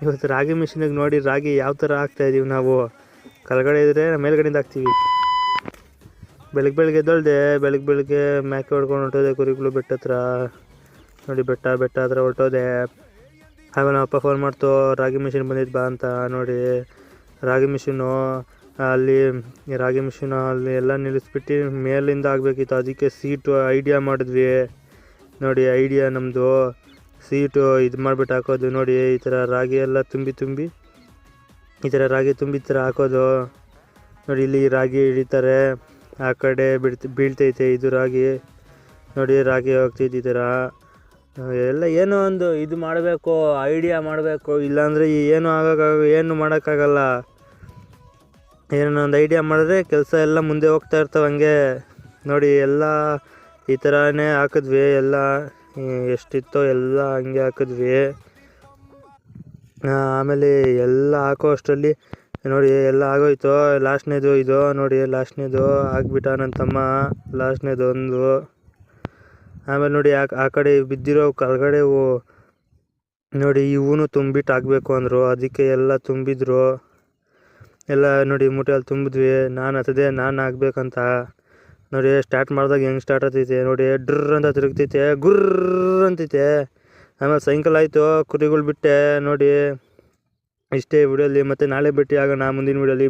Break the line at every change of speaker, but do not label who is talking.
ಇವತ್ತು ರಾಗಿ ಮಿಷಿನಿಗೆ ನೋಡಿ ರಾಗಿ ಯಾವ ಥರ ಹಾಕ್ತಾಯಿದ್ದೀವಿ ನಾವು. ಕೆಳಗಡೆ ಇದ್ದರೆ ಮೇಲ್ಗಡೆಯಿಂದ ಹಾಕ್ತೀವಿ. ಬೆಳಗ್ಗೆ ಎದ್ದೊಳ್ದೆ, ಬೆಳಗ್ಗೆ ಮ್ಯಾಕೆ ಹೊಡ್ಕೊಂಡು ಹೊರಟೋದೆ ಕುರಿಗಳು ಬೆಟ್ಟ ಹತ್ರ. ನೋಡಿ ಬೆಟ್ಟ ಹತ್ರ ಹೊರಟೋದೆ. ಆಮೇಲೆ ನಮ್ಮ ಅಪ್ಪ ಫೋನ್ ಮಾಡ್ತು, ರಾಗಿ ಮಿಷಿನ್ ಬಂದಿದ್ದು ಬಾ ಅಂತ. ನೋಡಿ ರಾಗಿ ಮಿಷಿನು ಅಲ್ಲಿ ಎಲ್ಲ ನಿಲ್ಲಿಸ್ಬಿಟ್ಟು ಮೇಲಿಂದ ಆಗಬೇಕಿತ್ತು. ಅದಕ್ಕೆ ಸೀಟು ಐಡಿಯಾ ಮಾಡಿದ್ವಿ. ನೋಡಿ ಐಡಿಯಾ ನಮ್ಮದು ಸೀಟು ಇದು ಮಾಡಿಬಿಟ್ಟು ಹಾಕೋದು. ನೋಡಿ ಈ ಥರ ರಾಗಿ ಎಲ್ಲ ತುಂಬಿ ಈ ಥರ ರಾಗಿ ತುಂಬಿ ಥರ ಹಾಕೋದು. ನೋಡಿ ಇಲ್ಲಿ ರಾಗಿ ಹಿಡಿತಾರೆ, ಆ ಕಡೆ ಬೀಳ್ತೈತೆ ಇದು ರಾಗಿ. ನೋಡಿ ರಾಗಿ ಹೋಗ್ತೈತೆ ಈ ಥರ ಎಲ್ಲ. ಏನೋ ಒಂದು ಇದು ಮಾಡಬೇಕು, ಐಡಿಯಾ ಮಾಡಬೇಕು, ಇಲ್ಲಾಂದರೆ ಏನು ಮಾಡೋಕ್ಕಾಗಲ್ಲ. ಏನೋ ಒಂದು ಐಡಿಯಾ ಮಾಡಿದ್ರೆ ಕೆಲಸ ಎಲ್ಲ ಮುಂದೆ ಹೋಗ್ತಾ ಇರ್ತವೆ ಹಂಗೆ. ನೋಡಿ ಎಲ್ಲ ಈ ಥರನೇ ಹಾಕಿದ್ವಿ. ಎಲ್ಲ ಎಷ್ಟಿತ್ತೋ ಎಲ್ಲ ಹಂಗೆ ಹಾಕಿದ್ವಿ. ಆಮೇಲೆ ಎಲ್ಲ ಹಾಕೋ ಅಷ್ಟರಲ್ಲಿ ನೋಡಿ ಎಲ್ಲ ಆಗೋಯ್ತು. ಲಾಸ್ಟ್ನೇದು ಇದು ನೋಡಿ, ಲಾಸ್ಟ್ನೇದು ಹಾಕ್ಬಿಟ್ಟ ನನ್ನ ತಮ್ಮ, ಲಾಸ್ಟ್ನೇದು ಒಂದು. ಆಮೇಲೆ ನೋಡಿ ಆ ಕಡೆ ಬಿದ್ದಿರೋ ಕೆಳಗಡೆ ನೋಡಿ ಇವನು ತುಂಬಿಟ್ಟು ಹಾಕಬೇಕು ಅಂದರು. ಅದಕ್ಕೆ ಎಲ್ಲ ತುಂಬಿದ್ರು. ಎಲ್ಲ ನೋಡಿ ಮೂಟೆಯಲ್ಲಿ ತುಂಬಿದ್ವಿ. ನಾನು ಹತ್ತದೆ, ನಾನು ಹಾಕ್ಬೇಕಂತ. ನೋಡಿ ಸ್ಟಾರ್ಟ್ ಮಾಡಿದಾಗ ಹೆಂಗೆ ಸ್ಟಾರ್ಟ್ ಆಗ್ತೈತೆ ನೋಡಿ, ಡ್ರ್ ಅಂತ ತಿರುಗ್ತೈತೆ, ಗುರ್ರ್ ಅಂತೈತೆ. ಆಮೇಲೆ ಸಾಯಂಕಾಲ ಆಯಿತು, ಕುರಿಗಳು ಬಿಟ್ಟೆ. ನೋಡಿ ಇಷ್ಟೇ ವಿಡಿಯೋಲಿ. ಮತ್ತು ನಾಳೆ ಭೇಟಿ ಆಗೋಣ ಮುಂದಿನ ವಿಡಿಯೋಲಿ.